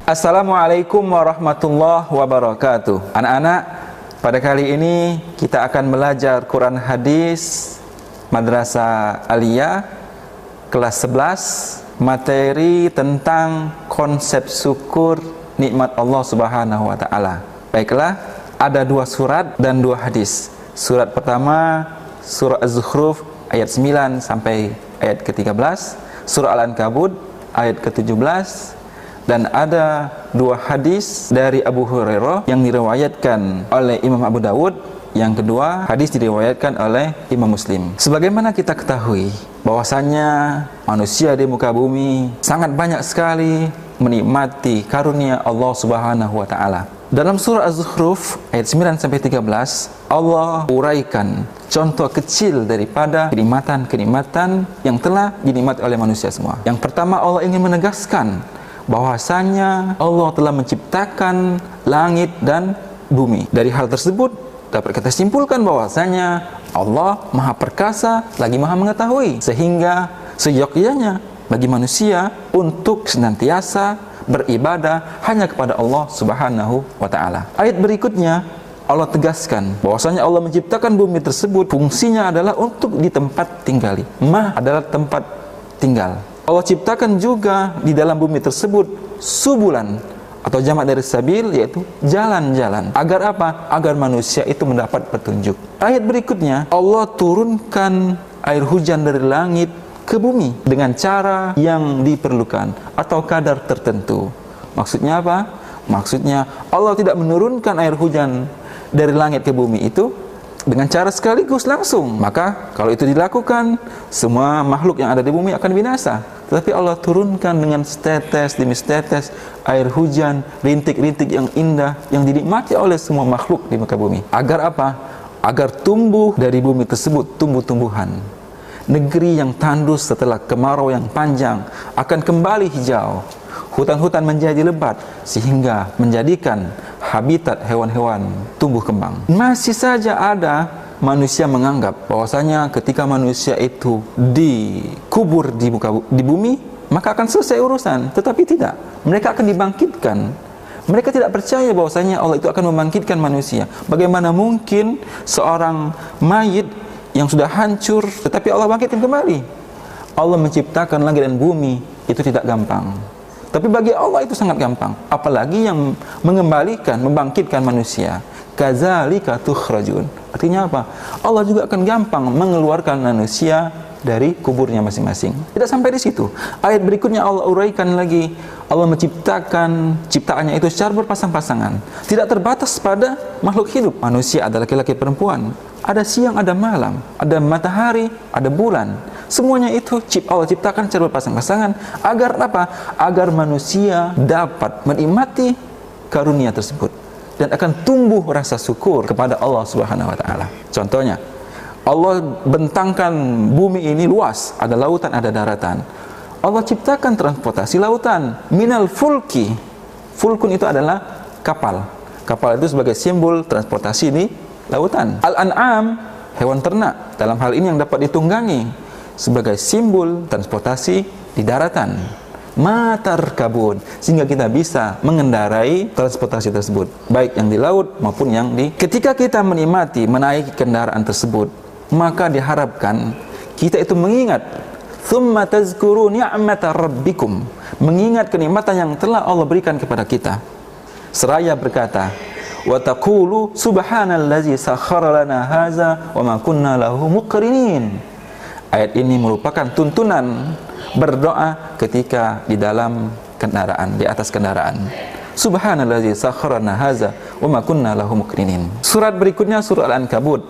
Assalamualaikum warahmatullahi wabarakatuh. Anak-anak, pada kali ini kita akan belajar Quran Hadis Madrasah Aliyah kelas 11, materi tentang konsep syukur nikmat Allah Subhanahu wa taala. Baiklah, ada 2 surat dan 2 hadis. Surat pertama surah Az-Zukhruf ayat 9 sampai ayat ke-13, surah Al-Ankabut ayat ke-17, dan ada 2 hadis dari Abu Hurairah yang diriwayatkan oleh Imam Abu Dawud. Yang kedua, hadis diriwayatkan oleh Imam Muslim. Sebagaimana kita ketahui bahwasanya manusia di muka bumi sangat banyak sekali menikmati karunia Allah Subhanahu wa taala. Dalam surah Az-Zukhruf ayat 9 sampai 13, Allah uraikan contoh kecil daripada kenikmatan-kenikmatan yang telah dinikmati oleh manusia semua. Yang pertama, Allah ingin menegaskan bahwasanya Allah telah menciptakan langit dan bumi. Dari hal tersebut dapat kita simpulkan bahwasanya Allah Maha Perkasa lagi Maha Mengetahui, sehingga seyogyanya bagi manusia untuk senantiasa beribadah hanya kepada Allah Subhanahu wa taala. Ayat berikutnya Allah tegaskan bahwasanya Allah menciptakan bumi tersebut fungsinya adalah untuk di tempat tinggali. Mah adalah tempat tinggal. Allah ciptakan juga di dalam bumi tersebut subulan atau jamak dari sabil, yaitu jalan-jalan. Agar apa? Agar manusia itu mendapat petunjuk. Ayat berikutnya Allah turunkan air hujan dari langit ke bumi dengan cara yang diperlukan atau kadar tertentu. Maksudnya apa? Maksudnya Allah tidak menurunkan air hujan dari langit ke bumi itu dengan cara sekaligus langsung. Maka kalau itu dilakukan, semua makhluk yang ada di bumi akan binasa. Tetapi Allah turunkan dengan setetes demi setetes air hujan, rintik-rintik yang indah yang dinikmati oleh semua makhluk di muka bumi. Agar apa? Agar tumbuh dari bumi tersebut tumbuh-tumbuhan. Negeri yang tandus setelah kemarau yang panjang akan kembali hijau. Hutan-hutan menjadi lebat sehingga menjadikan habitat hewan-hewan tumbuh kembang. Masih saja ada manusia menganggap bahwasanya ketika manusia itu dikubur di bumi, maka akan selesai urusan. Tetapi tidak, mereka akan dibangkitkan. Mereka tidak percaya bahwasanya Allah itu akan membangkitkan manusia. Bagaimana mungkin seorang mayit yang sudah hancur tetapi Allah bangkitkan kembali? Allah menciptakan langit dan bumi itu tidak gampang. Tapi bagi Allah itu sangat gampang, apalagi yang mengembalikan, membangkitkan manusia. Kadzalika tukhrajun. Artinya apa? Allah juga akan gampang mengeluarkan manusia dari kuburnya masing-masing. Tidak sampai di situ. Ayat berikutnya Allah uraikan lagi. Allah menciptakan ciptaannya itu secara berpasang-pasangan. Tidak terbatas pada makhluk hidup. Manusia ada laki-laki perempuan, ada siang, ada malam, ada matahari, ada bulan. Semuanya itu Allah ciptakan secara berpasang-pasangan. Agar apa? Agar manusia dapat menikmati karunia tersebut dan akan tumbuh rasa syukur kepada Allah Subhanahu wa taala. Contohnya, Allah bentangkan bumi ini luas, ada lautan, ada daratan. Allah ciptakan transportasi lautan, minal fulki. Fulkun itu adalah kapal. Kapal itu sebagai simbol transportasi di lautan. Al-an'am, hewan ternak, dalam hal ini yang dapat ditunggangi, sebagai simbol transportasi di daratan. Matar kabun, sehingga kita bisa mengendarai transportasi tersebut, baik yang di laut maupun yang di. Ketika kita menikmati menaiki kendaraan tersebut, maka diharapkan kita itu mengingat tsumma tazkuru ni'mata rabbikum, mengingat kenikmatan yang telah Allah berikan kepada kita, seraya berkata wa taqulu subhanallazi sakhkhara lana hadza wa ma kunna lahu muqrinin. Ayat ini merupakan tuntunan berdoa ketika di dalam kendaraan, di atas kendaraan. Subhanallazi sakhkharana hadza wa ma kunna lahu muqrinin. Surat berikutnya surah Al-Ankabut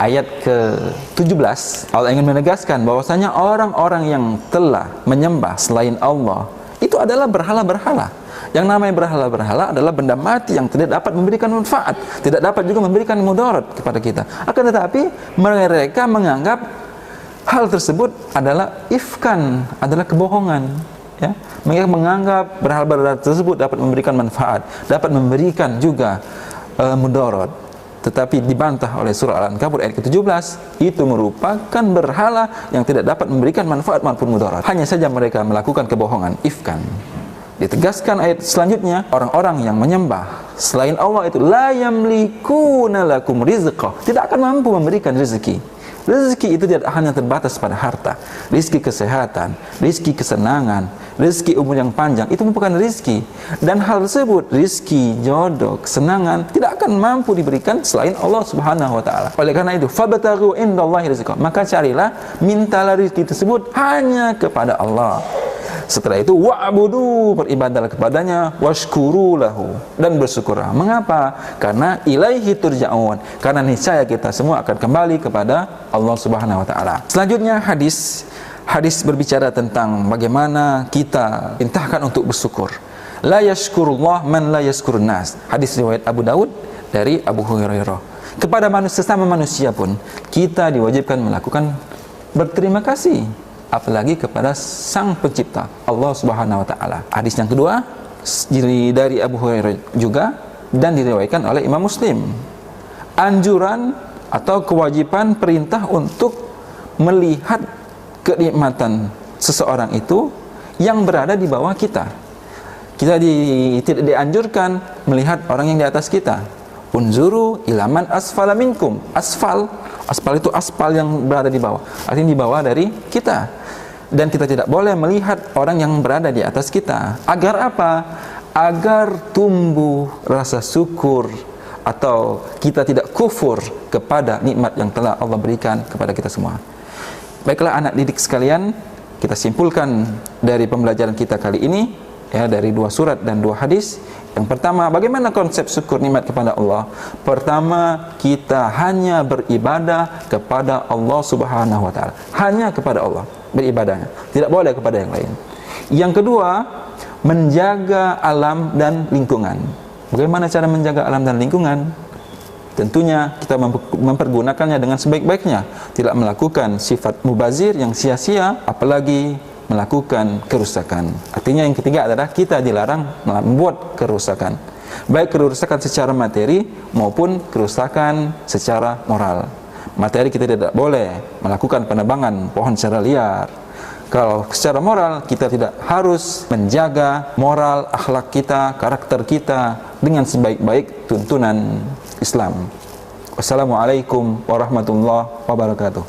ayat ke-17. Allah ingin menegaskan bahwasanya orang-orang yang telah menyembah selain Allah itu adalah berhala-berhala. Yang namanya berhala-berhala adalah benda mati yang tidak dapat memberikan manfaat, tidak dapat juga memberikan mudarat kepada kita. Akan tetapi mereka menganggap hal tersebut adalah ifkan, adalah kebohongan. Ya, mereka menganggap berhala-berhala tersebut dapat memberikan manfaat, dapat memberikan juga mudarat. Tetapi dibantah oleh surah Al-Ankabut ayat ke-17, itu merupakan berhala yang tidak dapat memberikan manfaat maupun mudarat. Hanya saja mereka melakukan kebohongan, ifkan. Ditegaskan ayat selanjutnya, orang-orang yang menyembah selain Allah itu la yamlikuna lakum rizqa, tidak akan mampu memberikan rezeki. Rezeki itu tidak hanya terbatas pada harta, rezeki kesehatan, rezeki kesenangan, rezeki umur yang panjang, itu merupakan rezeki. Dan hal tersebut, rezeki, jodoh, kesenangan tidak akan mampu diberikan selain Allah Subhanahu wa taala. Oleh karena itu, fabtaghu indallahi rizqa, maka carilah, mintalah rezeki tersebut hanya kepada Allah. Setelah itu wa'budu, beribadahlah kepadanya, washkuru lahu, dan bersyukurlah. Mengapa? Karena ilaihi turja'un, karena niscaya kita semua akan kembali kepada Allah Subhanahu wa taala. Selanjutnya hadis berbicara tentang bagaimana kita perintahkan untuk bersyukur. La yashkurullah man la yashkurun nas. Hadis riwayat Abu Daud dari Abu Hurairah. Kepada sesama manusia pun kita diwajibkan melakukan berterima kasih, apalagi kepada Sang Pencipta Allah Subhanahu wa taala. Hadis yang kedua dari Abu Hurairah juga dan diriwayatkan oleh Imam Muslim. Anjuran atau kewajiban perintah untuk melihat kenikmatan seseorang itu yang berada di bawah kita. Kita tidak dianjurkan melihat orang yang di atas kita. Unzuru ilaman asfala minkum. Asfal itu aspal yang berada di bawah, artinya di bawah dari kita. Dan kita tidak boleh melihat orang yang berada di atas kita. Agar apa? Agar tumbuh rasa syukur, atau kita tidak kufur kepada nikmat yang telah Allah berikan kepada kita semua. Baiklah anak didik sekalian, kita simpulkan dari pembelajaran kita kali ini, ya, dari 2 surat dan 2 hadis. Yang pertama, bagaimana konsep syukur nikmat kepada Allah? Pertama, kita hanya beribadah kepada Allah Subhanahu wa taala. Hanya kepada Allah beribadahnya, tidak boleh kepada yang lain. Yang kedua, menjaga alam dan lingkungan. Bagaimana cara menjaga alam dan lingkungan? Tentunya kita mempergunakannya dengan sebaik-baiknya, tidak melakukan sifat mubazir yang sia-sia, apalagi melakukan kerusakan. Artinya yang ketiga adalah kita dilarang membuat kerusakan, baik kerusakan secara materi maupun kerusakan secara moral. Materi kita tidak boleh melakukan penebangan pohon secara liar. Kalau secara moral, kita tidak harus menjaga moral, akhlak kita, karakter kita dengan sebaik-baik tuntunan Islam. Wassalamualaikum warahmatullahi wabarakatuh.